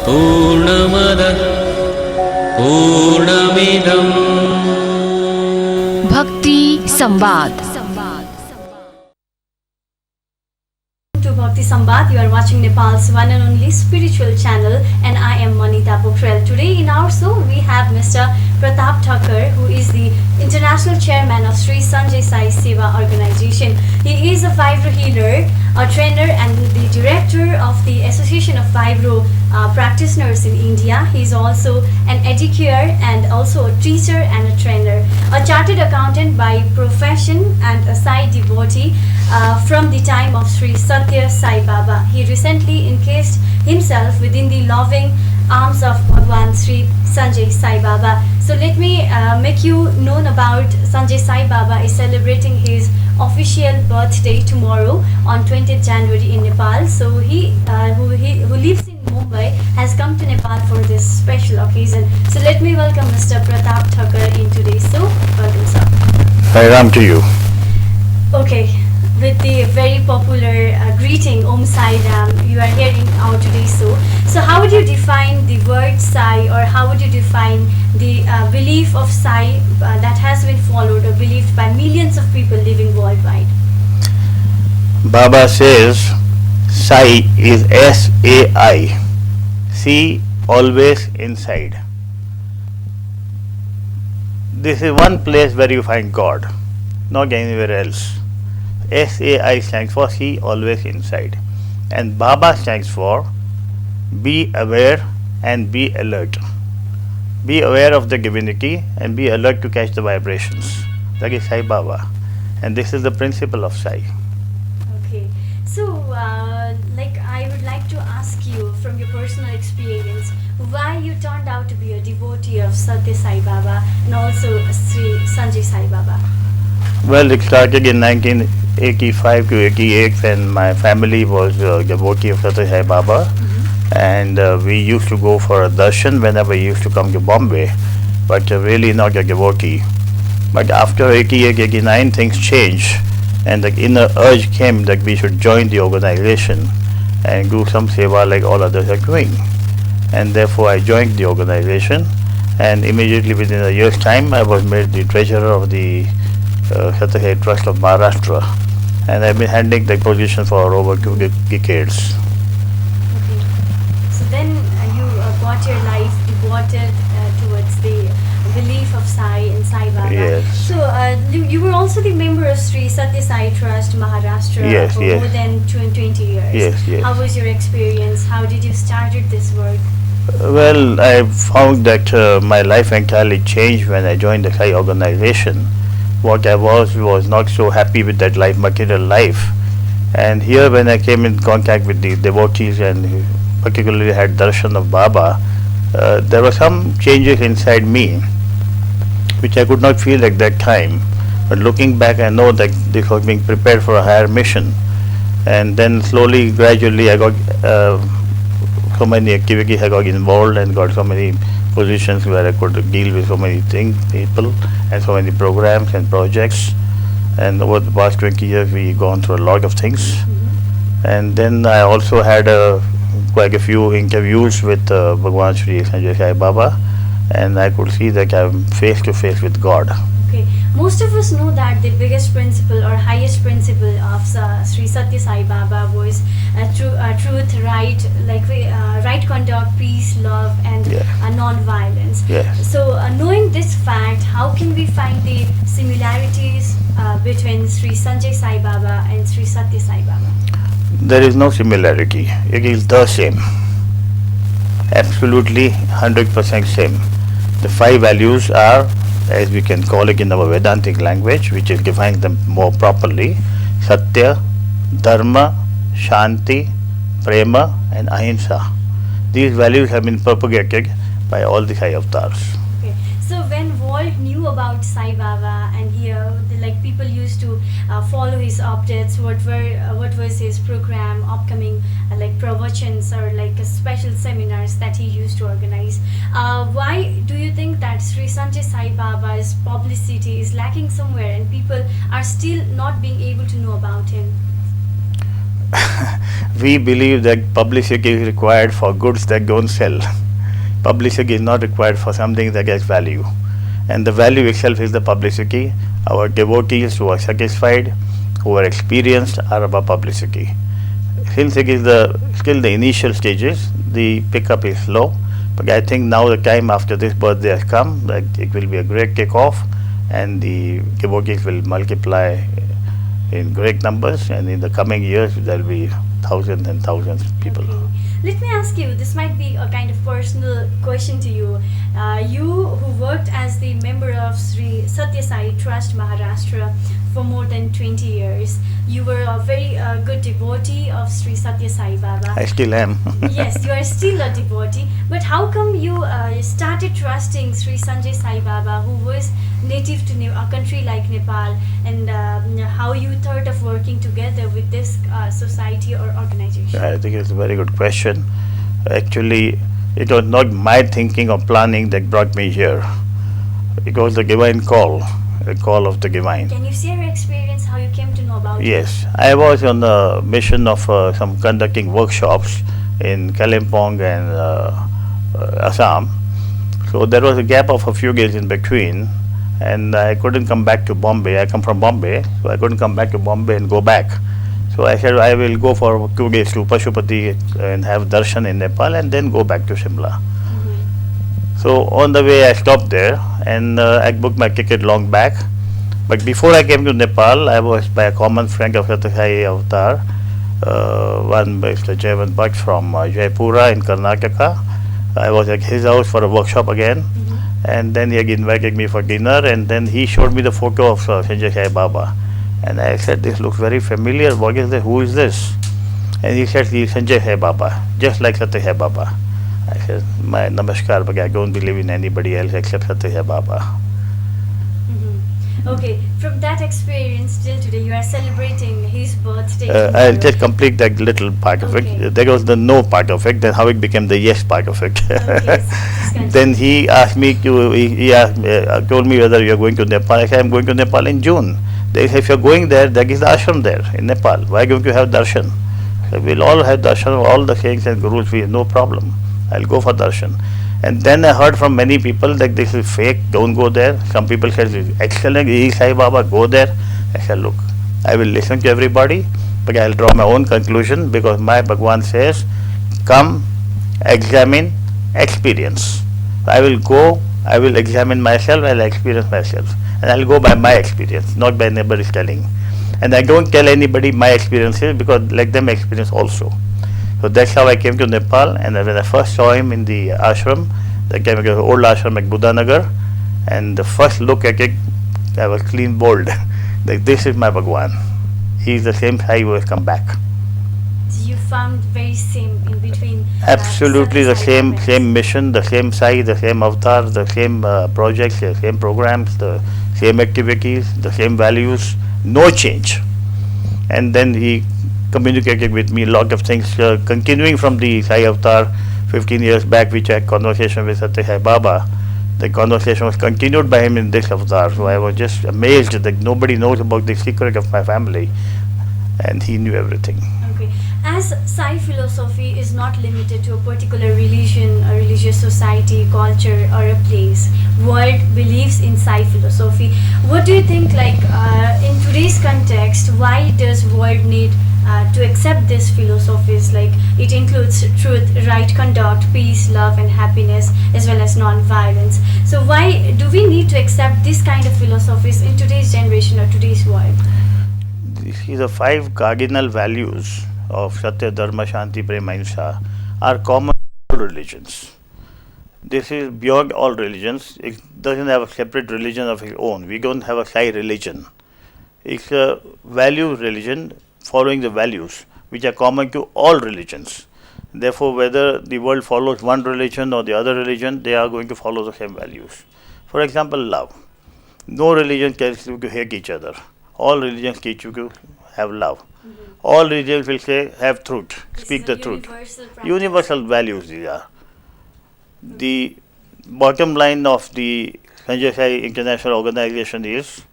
पूर्णमदः पूर्णमिदं भक्ति संवाद। To Bhakti Samvad, you are watching Nepal's one and only spiritual channel, and I am Manita Pokhrel. Today in our show we have Mr. Pratap Thakkar, who is the international chairman of Shri Sanjay Sai Seva organization. He is a vibro healer, a trainer, and the director of the Association of Vibro Practitioners in India. He is also an educator and also a teacher and a trainer, a chartered accountant by profession and a Sai devotee from the time of Sri Satya Sai Baba. He recently encased himself within the loving arms of Bhagawan Shri Sanjay Sai Baba. So let me make you known about Sanjay Sai Baba is celebrating his official birthday tomorrow on 20th January in Nepal. So he who lives in Mumbai has come to Nepal for this special occasion. So let me welcome Mr. Pratap Thakkar in today's show. Welcome, sir. Hi Ram to you. Okay, with the very popular greeting Om Sai Ram, you are here in our today's show. So how would you define the word Sai, or how would you define the belief of Sai that has been followed or believed by millions of people living worldwide? Baba says Sai is S-A-I. See, always inside. This is one place where you find God, not anywhere else. S-A-I stands for see, always inside. And Baba stands for be aware and be alert. Be aware of the divinity and be alert to catch the vibrations. That is Sai Baba. And this is the principle of Sai. Okay. So, I would like to ask you from your personal experience, why you turned out to be a devotee of Satya Sai Baba and also Sri Sanjay Sai Baba? Well, it started in 1985 to 88 when my family was a devotee of Satya Sai Baba. And we used to go for a darshan whenever we used to come to Bombay, but really not a devotee. But after 88, 89 things changed, and the inner urge came that we should join the organization and do some seva like all others are doing. And therefore I joined the organization, and immediately within a year's time I was made the treasurer of the Satya Sai Trust of Maharashtra, and I've been handling the position for over 2 decades. Okay. So then you got your life devoted towards the belief of Sai and Sai Baba. Yes. So you were also the member of Sri Satya Sai Trust Maharashtra for more than 20 years. Yes. How was your experience? How did you started this work? Well, I found that my life entirely changed when I joined the Sai organization. What I was not so happy with that life, material life. And here when I came in contact with the devotees and particularly had Darshan of Baba, there were some changes inside me which I could not feel at that time. But looking back, I know that this was being prepared for a higher mission. And then slowly, gradually, I got so many activities, I got involved and got so many positions where I could deal with so many things, people, and so many programs and projects. And over the past 20 years, we've gone through a lot of things. And then I also had quite a few interviews with Bhagawan Shri Sanjay Sai Baba, and I could see that I'm face to face with God. Okay, most of us know that the biggest principle or highest principle of Sri Satya Sai Baba was truth, right conduct, peace, love, and non-violence. Yes. So, knowing this fact, how can we find the similarities between Sri Sanjay Sai Baba and Sri Satya Sai Baba? There is no similarity. It is the same. Absolutely 100% same. The 5 values are, as we can call it in our Vedantic language, which is defines them more properly: Satya, Dharma, Shanti, Prema, and Ahimsa. These values have been propagated by all the 5 avatars. Okay. So when world knew about Sai Baba, and here people used to follow his updates, what was his program, upcoming pravachans or special seminars that he used to organize. Why do you think that Sri Sanjay Sai Baba's publicity is lacking somewhere and people are still not being able to know about him? we believe that publicity is required for goods that don't sell. Publicity is not required for something that has value. And the value itself is the publicity. Our devotees who are satisfied, who are experienced, are above publicity. Since it is still the initial stages, the pickup is slow. But I think now the time after this birthday has come, that it will be a great takeoff, and the devotees will multiply in great numbers, and in the coming years there will be thousands and thousands of people. Okay. Let me ask you, this might be a kind of personal question to you. You who worked as the member of Shri Satya Sai Trust Maharashtra for more than 20 years, you were a very good devotee of Shri Satya Sai Baba. I still am. Yes, you are still a devotee, but how come you started trusting Sri Sanjay Sai Baba, who was native to a country like Nepal, and how you thought of working together with this society or organization? I think it's a very good question. Actually, it was not my thinking or planning that brought me here. It was the divine call, a call of the divine. Can you share your experience, how you came to know about it? Yes, I was on a mission of some conducting workshops in Kalimpong and Assam. So there was a gap of a few days in between, and I couldn't come back to Bombay. I come from Bombay, so I couldn't come back to Bombay and go back. So I said I will go for 2 days to Pashupati and have darshan in Nepal and then go back to Shimla. So on the way I stopped there, and I booked my ticket long back. But before I came to Nepal, I was by a common friend of Satya Sai Avatar, one Mr. Jayant Bhatt from Jaipura in Karnataka. I was at his house for a workshop again, and then he invited me for dinner, and then he showed me the photo of Sanjay Sai Baba. And I said, this looks very familiar, what is this, who is this? And he said, he is Sanjay Sai Baba, just like Satya Sai Baba. I said, my namaskar, but I don't believe in anybody else except Satya Sai Baba. Okay, from that experience till today, you are celebrating his birthday. I'll just complete that little part of Okay. it. There was the no part of it, then how it became the yes part of it. Okay, so just Then he asked me to, he asked me, told me whether you are going to Nepal. I said, I'm going to Nepal in June. They said, if you're going there, there is the ashram there in Nepal. Why don't you have darshan? I said, we'll all have darshan, all the saints and gurus, we have no problem. I'll go for darshan. And then I heard from many people that this is fake, don't go there. Some people said, it's excellent, he is Sai Baba, go there. I said, look, I will listen to everybody, but I'll draw my own conclusion, because my Bhagawan says, come, examine, experience. I will go, I will examine myself, I'll experience myself. And I'll go by my experience, not by anybody's telling. And I don't tell anybody my experiences, because let them experience also. So that's how I came to Nepal, and when I first saw him in the ashram, the old ashram at Buddhanagar, and the first look at it, I was clean bold. Like, this is my Bhagawan. He is the same Sai who has come back. So you found very same in between. Absolutely the Satya Sai Baba. same mission, the same Sai, the same avatar, the same projects, the same programs, the same activities, the same values, no change. And then he communicated with me a lot of things, continuing from the Sai avatar 15 years back, which I had conversation with Satya Sai Baba. The conversation was continued by him in this avatar. So I was just amazed that nobody knows about the secret of my family, and he knew everything. Okay. As Sai philosophy is not limited to a particular religion, a religious society, culture, or a place, world believes in Sai philosophy. What do you think, like, in today's context, why does world need to accept these philosophies? Like, it includes truth, right conduct, peace, love, and happiness, as well as non-violence. So why do we need to accept this kind of philosophies in today's generation or today's world? See, the 5 cardinal values of Satya, Dharma, Shanti, Prema, Ahimsa are common to all religions. This is beyond all religions. It doesn't have a separate religion of its own. We don't have a Sai religion. It's a value religion following the values which are common to all religions. Therefore, whether the world follows one religion or the other religion, they are going to follow the same values. For example, love. No religion tells you to hate each other. All religions teach you to have love. All religions will say, have truth, speak the truth. Universal values these are. The bottom line of the Sanjay Sai International Organization is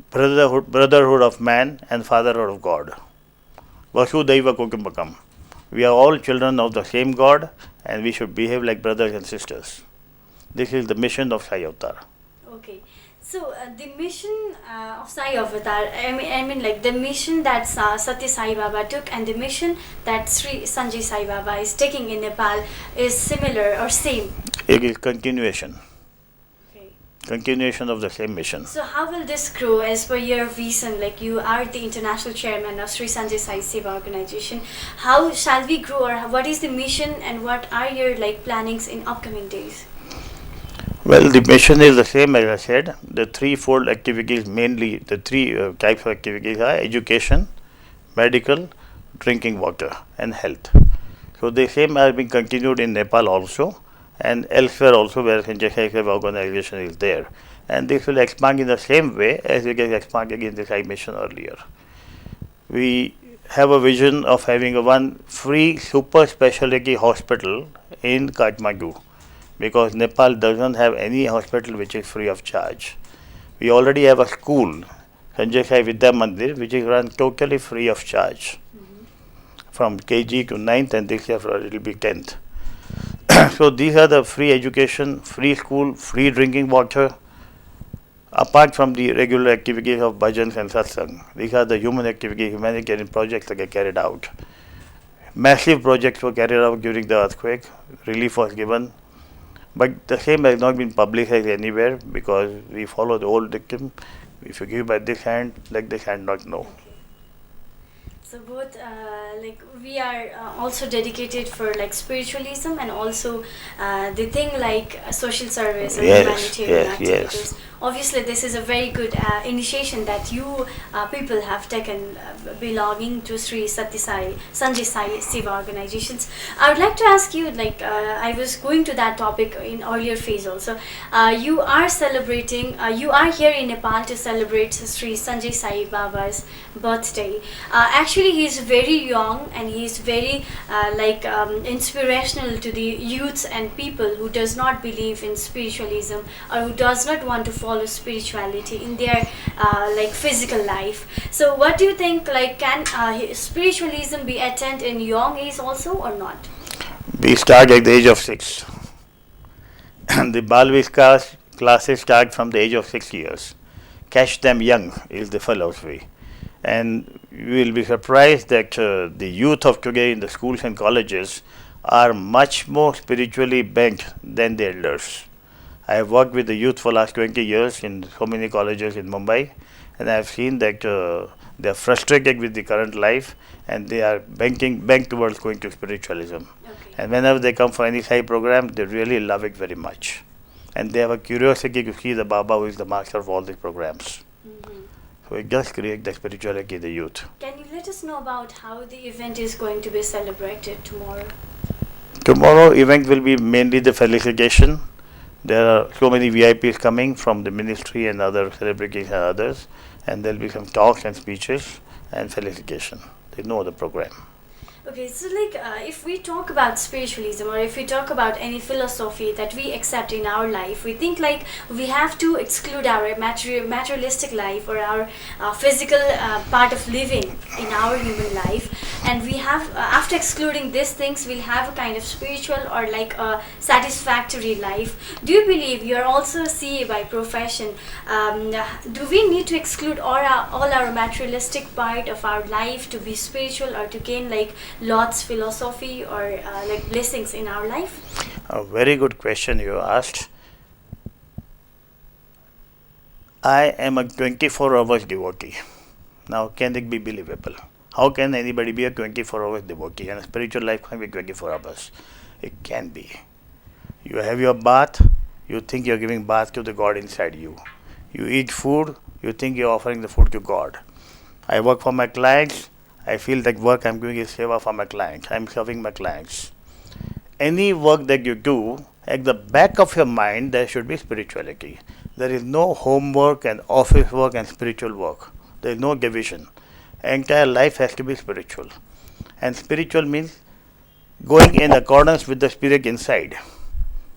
brotherhood of man and fatherhood of God. Vasudhaiva Kutumbakam. We are all children of the same God and we should behave like brothers and sisters. This is the mission of Sai Avatar. Okay. So the mission of Sai Avatar, I mean like the mission that Satya Sai Baba took and the mission that Sri Sanjay Sai Baba is taking in Nepal is similar or same? It is continuation. Okay. Continuation of the same mission. So how will this grow as per your vision? Like you are the international chairman of Sri Sanjay Sai Seva organization. How shall we grow, or what is the mission and what are your like plannings in upcoming days? Well, the mission is the same as I said. The threefold activities, mainly the three types of activities are education, medical, drinking water and health. So the same are being continued in Nepal also and elsewhere also where Sanjay Sai Seva organization is there. And this will expand in the same way as it has expanded in the Sai mission earlier. We have a vision of having a one free super specialty hospital in Kathmandu, because Nepal doesn't have any hospital which is free of charge. We already have a school, Sanjay Sai Vidya Mandir, which is run totally free of charge. From KG to 9th and this year it will be 10th. So these are the free education, free school, free drinking water, apart from the regular activities of bhajans and satsang. These are the human activities, humanitarian projects that get carried out. Massive projects were carried out during the earthquake, relief was given. But the same has not been publicized anywhere because we follow the old dictum. If you give by this hand, like this hand not know. Okay. So both like we are also dedicated for like spiritualism and also the thing like social service or humanitarian activities. Yes. Obviously, this is a very good initiation that you people have taken belonging to Sri Sanjay Sai Seva organizations. I would like to ask you, like I was going to that topic in earlier phase also. You are celebrating, you are here in Nepal to celebrate Sri Sanjay Sai Baba's birthday. Actually, he is very young and he is very inspirational to the youths and people who does not believe in spiritualism or who does not want to follow spirituality in their physical life. So what do you think, like can spiritualism be attained in young age also or not? We start at the age of 6. The Balviskas classes start from the age of 6 years. Catch them young is the philosophy. And you will be surprised that the youth of today in the schools and colleges are much more spiritually bent than the elders. I have worked with the youth for last 20 years in so many colleges in Mumbai, and I have seen that they are frustrated with the current life and they are bent towards going to spiritualism. Okay. And whenever they come for any Sai program, they really love it very much. And they have a curiosity to see the Baba who is the master of all these programs. Mm-hmm. So it does create the spirituality in the youth. Can you let us know about how the event is going to be celebrated tomorrow? Tomorrow event will be mainly the felicitation. There are so many VIPs coming from the ministry and other celebrities and others, and there will be some talks and speeches and felicitation. There is no other program. Okay, so if we talk about spiritualism or if we talk about any philosophy that we accept in our life, we think like we have to exclude our materialistic life or our physical part of living in our human life, and we have after excluding these things we'll have a kind of spiritual or like a satisfactory life. Do you believe you are also a CA by profession? Do we need to exclude all our materialistic part of our life to be spiritual or to gain like Lord's philosophy or like blessings in our life? A very good question you asked. I am a 24 hours devotee. Now, can it be believable? How can anybody be a 24 hours devotee and a spiritual life can be 24 hours? It can be. You have your bath, you think you are giving bath to the God inside you. You eat food, you think you are offering the food to God. I work for my clients. I feel that work I'm doing is seva for my clients. I'm serving my clients. Any work that you do, at the back of your mind, there should be spirituality. There is no homework and office work and spiritual work. There is no division. Entire life has to be spiritual. And spiritual means going in accordance with the spirit inside.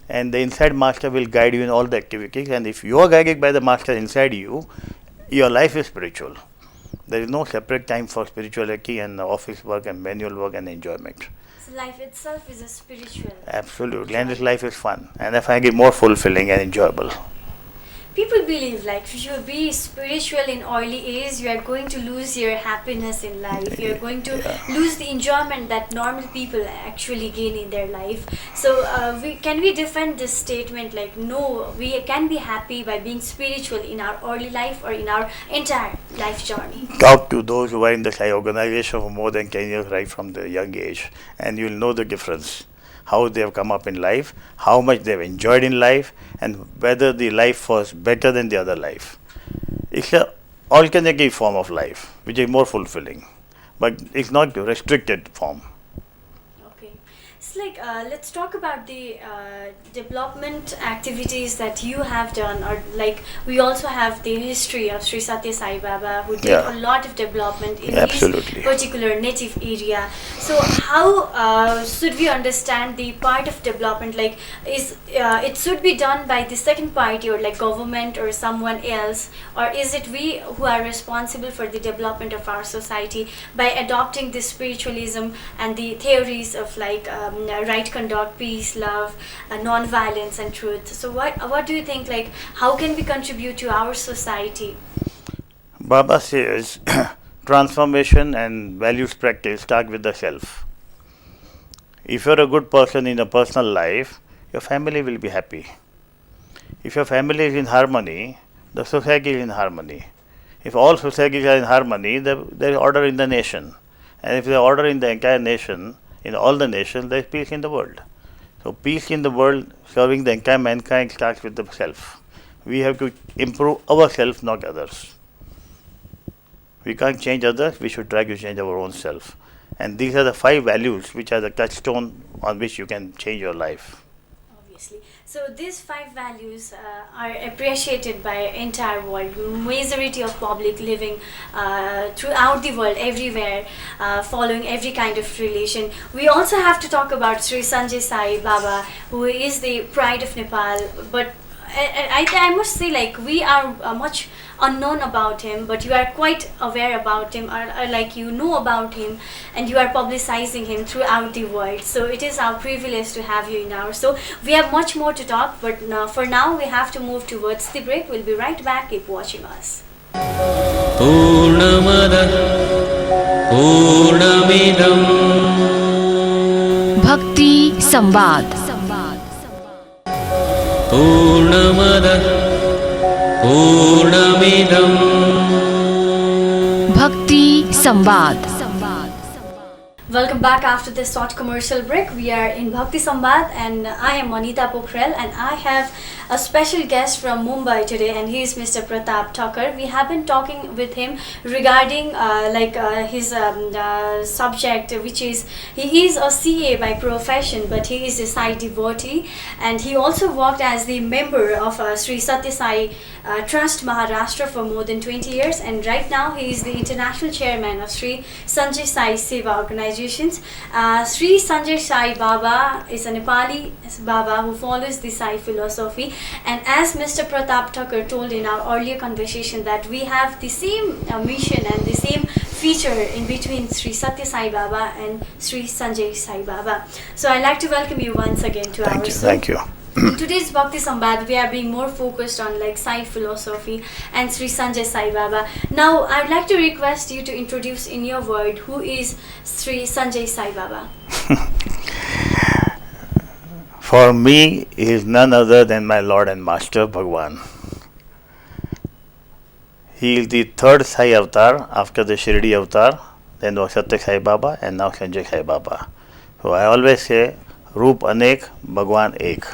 And the inside master will guide you in all the activities. And if you are guided by the master inside you, your life is spiritual. There is no separate time for spirituality and office work and manual work and enjoyment. So life itself is a spiritual. Absolutely. And this life is fun. And I find it more fulfilling and enjoyable. People believe like if you be spiritual in early age, you are going to lose your happiness in life. You are going to lose the enjoyment that normal people actually gain in their life. So can we defend this statement like no, we can be happy by being spiritual in our early life or in our entire life journey? Talk to those who are in the Sai organization for more than 10 years right from the young age, and you'll know the difference. How they have come up in life, how much they have enjoyed in life, and whether the life was better than the other life. It's an alternative form of life, which is more fulfilling, but it's not a restricted form. Okay. It's like let's talk about the development activities that you have done, or like we also have the history of Sri Satya Sai Baba, who did a lot of development in Absolutely. his particular native area. So how should we understand the part of development? Like is it should be done by the second party or like government or someone else, or is it we who are responsible for the development of our society by adopting the spiritualism and the theories of like right conduct, peace, love, non-violence and truth? So what do you think, like how can we contribute to our society? Baba says transformation and values practice start with the self. If you're a good person in a personal life, your family will be happy. If your family is in harmony, the society is in harmony. If all societies are in harmony, there is order in the nation. And if there is order in the entire nation, in all the nations, there is peace in the world. So peace in the world, serving the entire mankind, starts with the self. We have to improve ourselves, not others. We can't change others, we should try to change our own self. And these are the 5 values which are the touchstone on which you can change your life. Obviously. So these 5 values are appreciated by entire world. Majority of public living throughout the world, everywhere, following every kind of religion. We also have to talk about Sri Sanjay Sai Baba, who is the pride of Nepal. But I must say, like we are much unknown about him, but you are quite aware about him, or like you know about him, and you are publicizing him throughout the world. So it is our privilege to have you in our. So we have much more to talk, but for now we have to move towards the break. We'll be right back. Keep watching us. Purnamada Purnamidam Bhakti Samvad. Purnamada Purnamidam Bhakti Samvad. Welcome back after this short commercial break. We are in Bhakti Samvad and I am Manita Pokhrel, and I have a special guest from Mumbai today, and he is Mr. Pratap Thakkar. We have been talking with him regarding his subject, which is he is a CA by profession, but he is a Sai devotee, and he also worked as the member of Sri Satya Sai Trust Maharashtra for more than 20 years, and right now he is the international chairman of Sri Sanjay Sai Seva organization. Sri Sanjay Sai Baba is a Nepali Baba who follows the Sai philosophy, and as Mr. Pratap Thakkar told in our earlier conversation that we have the same mission and the same feature in between Sri Satya Sai Baba and Sri Sanjay Sai Baba. So I'd like to welcome you once again to our show. Thank you. In today's Bhakti Samvad, we are being more focused on like Sai philosophy and Sri Sanjay Sai Baba. Now, I would like to request you to introduce in your word who is Sri Sanjay Sai Baba. For me, he is none other than my Lord and Master Bhagawan. He is the third Sai avatar after the Shirdi avatar, then was Satya Sai Baba, and now Sanjay Sai Baba. So I always say, Roop Anek, Bhagwan Ek.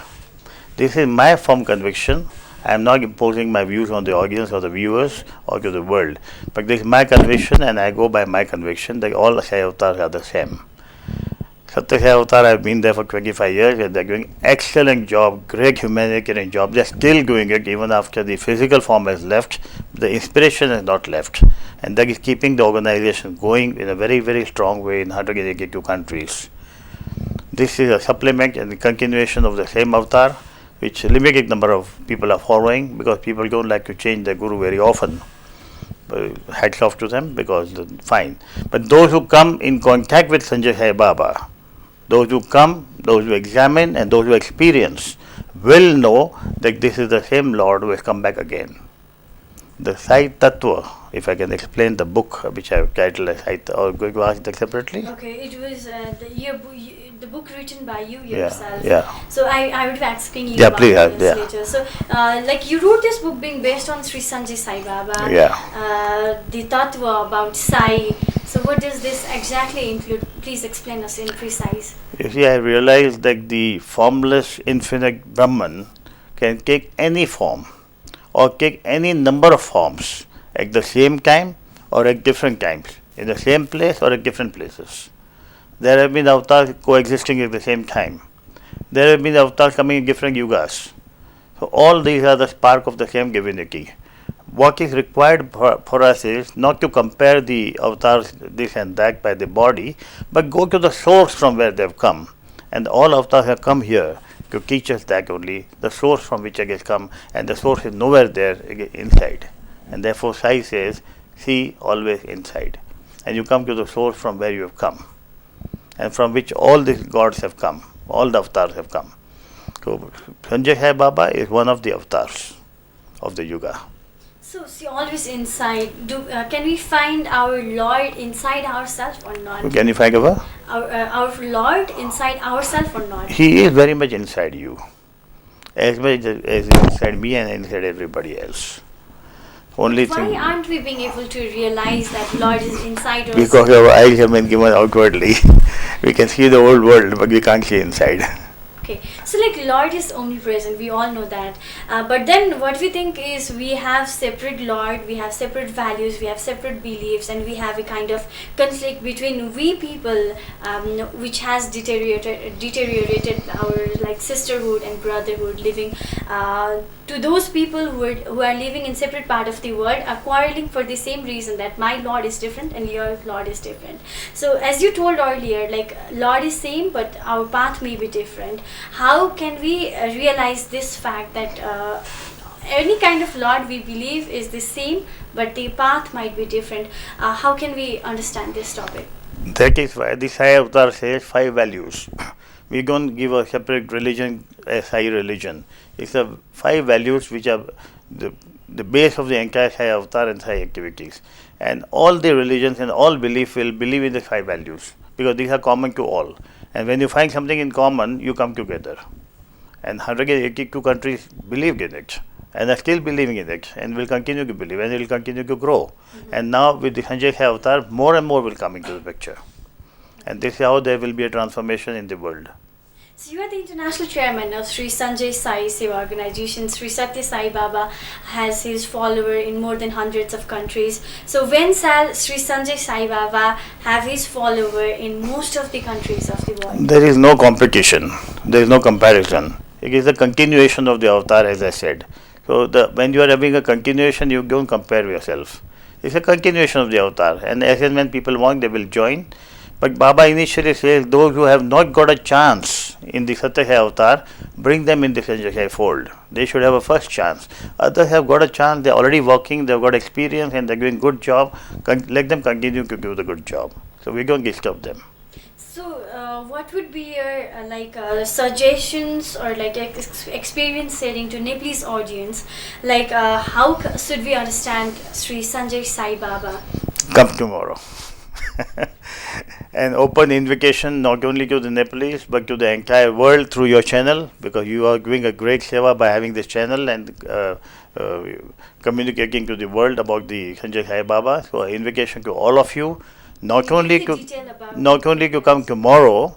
This is my firm conviction. I am not imposing my views on the audience or the viewers or to the world. But this is my conviction, and I go by my conviction that all Sai avatars are the same. Satya Sai Avatar, I have been there for 25 years, and they are doing excellent job, great humanitarian job. They are still doing it even after the physical form has left. The inspiration has not left. And that is keeping the organization going in a very, very strong way in 182 countries. This is a supplement and the continuation of the same avatar, which a limited number of people are following because people don't like to change their guru very often. hats off to them because fine. But those who come in contact with Sanjay Sai Baba, those who come, those who examine, and those who experience will know that this is the same Lord who has come back again. The Sai Tattva, if I can explain the book which I have titled as Sai Tattva, or going to ask that separately? Okay, it was the book written by you yourself. Yeah. So I would be asking you Yeah, about please, this yeah. later. So like you wrote this book being based on Sri Sanjay Sai Baba. Yeah. The tattva about Sai. So what does this exactly include? Please explain us in precise. You see, I realized that the formless infinite Brahman can take any form or take any number of forms at the same time or at different times, in the same place or at different places. There have been avatars coexisting at the same time. There have been avatars coming in different yugas. So all these are the spark of the same divinity. What is required for us is not to compare the avatars this and that by the body, but go to the source from where they have come. And all avatars have come here to teach us that only, the source from which it has come, and the source is nowhere there inside. And therefore Sai says, see always inside. And you come to the source from where you have come, and from which all these gods have come, all the avatars have come. So Sanjay Sai Baba is one of the avatars of the Yuga. So see always inside. Can we find our Lord inside ourselves or not? Can you find over? Our Lord inside ourselves or not? He is very much inside you, as much as inside me and inside everybody else. Only Why thing, aren't we being able to realize that Lord is inside us? because our eyes have been given outwardly. We can see the whole world, but we can't see inside. Okay, so like Lord is omnipresent, we all know that. But then what we think is we have separate Lord, we have separate values, we have separate beliefs, and we have a kind of conflict between we people, which has deteriorated our like sisterhood and brotherhood, living to those people who are living in separate part of the world are quarreling for the same reason, that my Lord is different and your Lord is different. So as you told earlier, like Lord is same but our path may be different. How can we realize this fact that any kind of Lord we believe is the same but the path might be different? How can we understand this topic? That is why the Sai Avatar says 5 values. We don't give a separate religion, a Sai religion. It's the 5 values which are the base of the entire Sai Avatar and Sai activities. And all the religions and all belief will believe in the 5 values because these are common to all. And when you find something in common, you come together. And 182 countries believed in it and are still believing in it and will continue to believe and it will continue to grow. Mm-hmm. And now with the Sanjay Sai Avatar, more and more will come into the picture. And this is how there will be a transformation in the world. So you are the international chairman of Sri Sanjay Sai Seva Organization. Sri Satya Sai Baba has his follower in more than hundreds of countries. So when shall Sri Sanjay Sai Baba have his follower in most of the countries of the world? There is no competition. There is no comparison. It is a continuation of the avatar, as I said. So when you are having a continuation, you don't compare yourself. It's a continuation of the avatar. And as and when people want, they will join. But Baba initially says those who have not got a chance in the Satya Sai Avatar, bring them in the Sanjay Sai fold. They should have a first chance. Others have got a chance, they are already working, they have got experience and they are doing good job. Let them continue to do the good job. So we don't disturb them. So what would be your suggestions or like experience sharing to Nepalese audience? Like how should we understand Sri Sanjay Sai Baba? Come tomorrow. An open invitation not only to the Nepalese but to the entire world through your channel, because you are doing a great seva by having this channel and communicating to the world about the Sanjay Sai Baba. So an invitation to all of you, not only to come tomorrow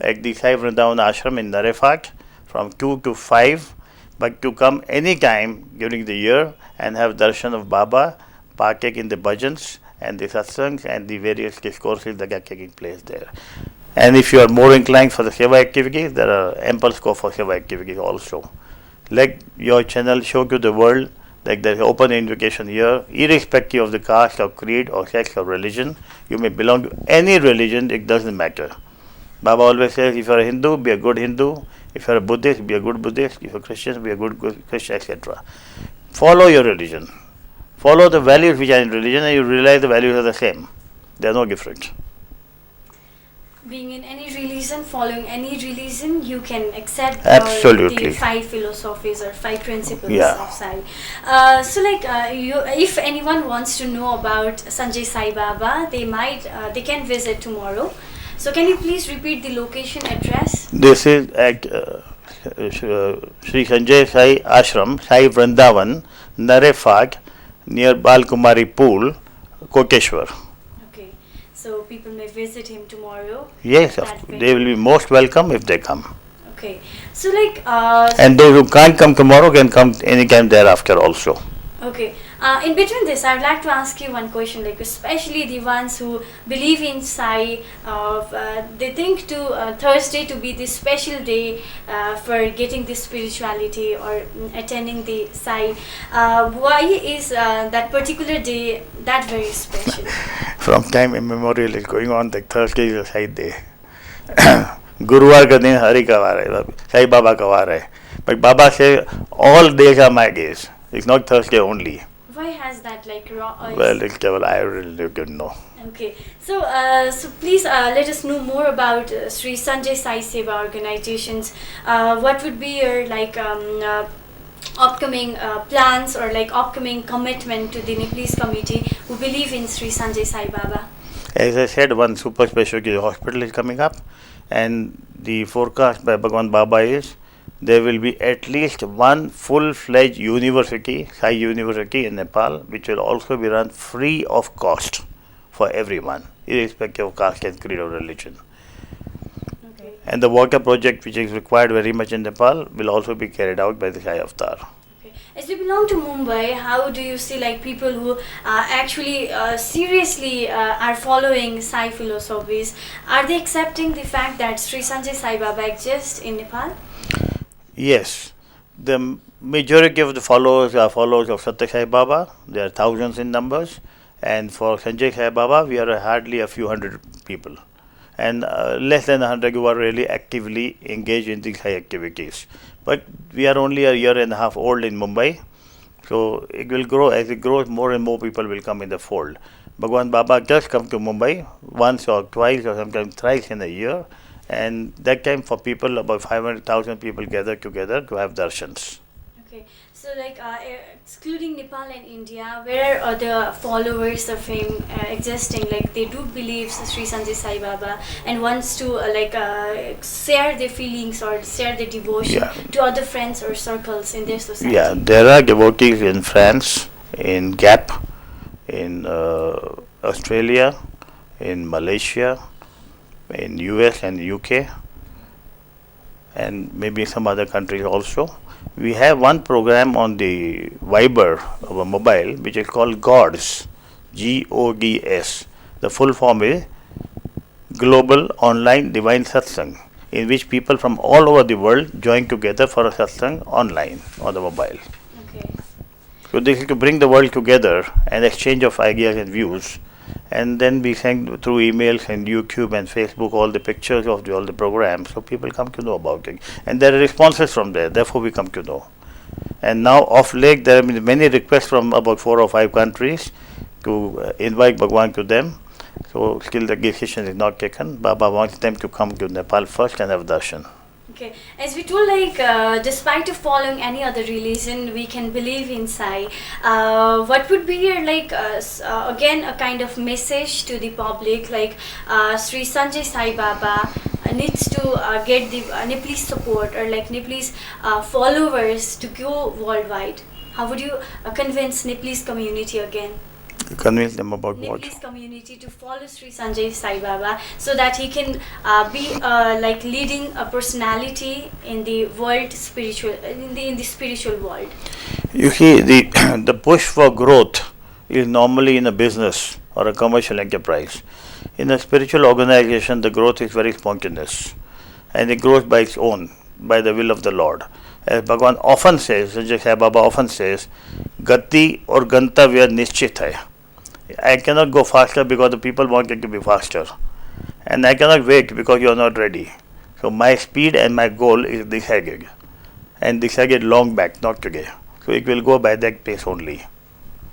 at the Sai Vrindavan Ashram in Narefat from 2 to 5, but to come any time during the year and have darshan of Baba, partake in the bhajans and the satsangs and the various discourses that are taking place there. And if you are more inclined for the seva activities, there are ample scope for seva activities also. Let your channel show to the world that there is open invitation here, irrespective of the caste or creed or sex or religion. You may belong to any religion, it doesn't matter. Baba always says, if you are a Hindu, be a good Hindu. If you are a Buddhist, be a good Buddhist. If you are a Christian, be a good Christian, etc. Follow your religion. follow the values which are in religion, and you realize the values are the same. They are no different. Being in any religion, following any religion, you can accept Absolutely. the 5 philosophies or 5 principles Yeah. of Sai. So, if anyone wants to know about Sanjay Sai Baba, they can visit tomorrow. So, can you please repeat the location address? This is at Sri Sanjay Sai Ashram, Sai Vrindavan, Narefag, near Balkumari Pool, Kokeshwar. Okay, so people may visit him tomorrow. Yes, That way. they will be most welcome if they come. Okay, so And those who can't come tomorrow can come anytime thereafter also. okay. In between this, I would like to ask you one question. Like, especially the ones who believe in Sai, they think to Thursday to be the special day for getting this spirituality or attending the Sai. Why is that particular day that very special? From time immemorial is going on that Thursday is a Sai day. गुरुवार का दिन हरि का वार है, साई बाबा का वार है. But Baba says all days are my days. It's not Thursday only. Why has that Well, it's devil, I really don't know. Okay, so please let us know more about Sri Sanjay Sai Seva organizations. What would be your upcoming plans or upcoming commitment to the Nepalese community who believe in Sri Sanjay Sai Baba? As I said, one super specialty hospital is coming up, and the forecast by Bhagawan Baba is there will be at least one full-fledged university, Sai University in Nepal, which will also be run free of cost for everyone, irrespective of caste and creed or religion. Okay. And the water project, which is required very much in Nepal, will also be carried out by the Sai Avatar. Okay. As you belong to Mumbai, how do you see people who actually seriously are following Sai philosophies? Are they accepting the fact that Sri Sanjay Sai Baba exists in Nepal? Yes, the majority of the followers are followers of Satya Sai Baba. There are thousands in numbers, and for Sanjay Sai Baba, we are hardly a few hundred people, and less than 100 who are really actively engaged in these Sai activities. But we are only a year and a half old in Mumbai, so it will grow. As it grows, more and more people will come in the fold. Bhagawan Baba does come to Mumbai once or twice or sometimes thrice in a year. And that time for people, about 500,000 people gather together to have darshans. Okay, so excluding Nepal and India, where are the followers of him existing? They do believe Sri Sanjay Sai Baba and wants to share their feelings or share their devotion to other friends or circles in their society. Yeah, there are devotees in France, in Gap, in Australia, in Malaysia, in US and UK, and maybe some other countries also. We have one program on the Viber of a mobile which is called GODS, GODS. The full form is Global Online Divine Satsang, in which people from all over the world join together for a satsang online on the mobile. Okay. So this is to bring the world together and exchange of ideas and views. And then we send through emails and YouTube and Facebook all the pictures of all the programs, so people come to know about it. And there are responses from there, therefore we come to know. And now of late there have been many requests from about 4 or 5 countries to invite Bhagawan to them. So still the decision is not taken. Baba wants them to come to Nepal first and have darshan. Okay, as we told, despite of following any other religion, we can believe in Sai. What would be your again a kind of message to the public? Sri Sanjay Sai Baba needs to get the Nepalese support or Nepalese followers to go worldwide. How would you convince Nepalese community again? Convince them about what? Nepalese community to follow Sri Sanjay Sai Baba so that he can be leading a personality in the world spiritual in the spiritual world. You see, the push for growth is normally in a business or a commercial enterprise. In a spiritual organization, the growth is very spontaneous, and it grows by its own, by the will of the Lord. As Bhagawan often says, Sanjay Sai Baba often says, Gati or Gantavya Nishchit hai. I cannot go faster because the people want it to be faster, and I cannot wait because you are not ready. So my speed and my goal is decided, and decided long back, not today. So it will go by that pace only.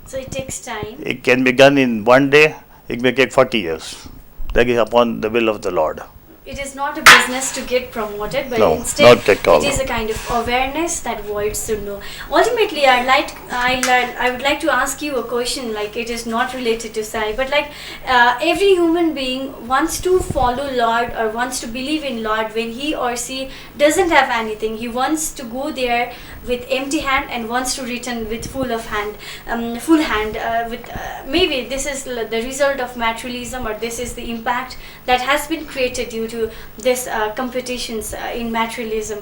So it takes time. It can be done in one day, it may take 40 years. That is upon the will of the Lord. It is not a business to get promoted, but No, instead not at all. it is a kind of awareness that voids to know. Ultimately, I would like to ask you a question. Like, it is not related to Sai, but like every human being wants to follow Lord or wants to believe in Lord when he or she doesn't have anything. He wants to go there with empty hand and wants to return with full hand. Maybe this is the result of materialism, or this is the impact that has been created due to this competitions in materialism.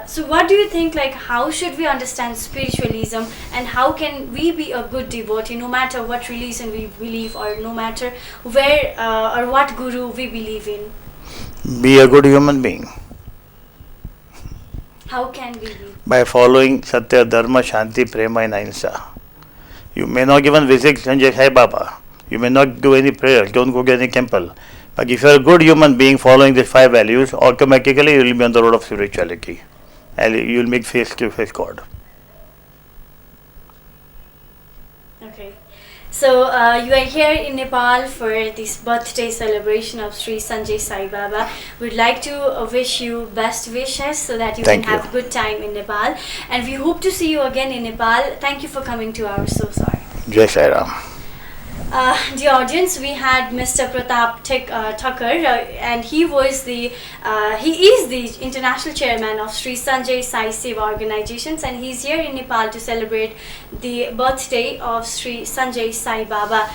So what do you think, like, how should we understand spiritualism, and how can we be a good devotee no matter what religion we believe, or no matter where or what guru we believe in? Be a good human being. How can we be? By following Satya, Dharma, Shanti, Prema and Ahimsa. You may not even visit Sanjay Sai Baba. You may not do any prayers, don't go to any temple. But if you are a good human being following these 5 values, automatically you will be on the road of spirituality. And you will make face to face God. Okay. So you are here in Nepal for this birthday celebration of Sri Sanjay Sai Baba. We'd like to wish you best wishes so that you Thank can have you. a good time in Nepal. And we hope to see you again in Nepal. Thank you for coming to our Sosar. Jai Sai Ram. Dear audience, we had Mr. Pratap Thakkar, and he is the international chairman of Sri Sanjay Sai Seva organizations, and he's here in Nepal to celebrate the birthday of Sri Sanjay Sai Baba.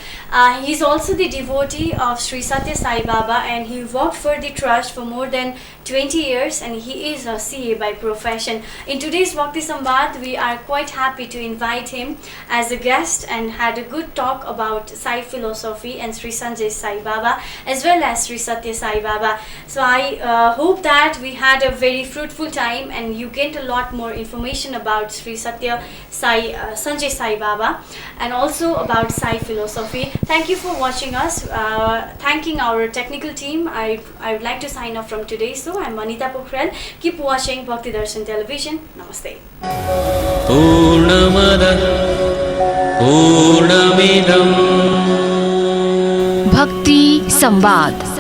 He's also the devotee of Sri Satya Sai Baba, and he worked for the trust for more than 20 years, and he is a CA by profession. In today's Bhakti Samvad, we are quite happy to invite him as a guest and had a good talk about Sai philosophy and Sri Sanjay Sai Baba as well as Sri Satya Sai Baba. So I hope that we had a very fruitful time and you gained a lot more information about Sri Satya Sanjay Sai Baba and also about Sai philosophy. Thank you for watching us. Thanking our technical team, I would like to sign off from today. So I'm Manita Pokhrel. Keep watching Bhakti Darshan television. Namaste. Purnamada Purnamidam Bhakti Samvad.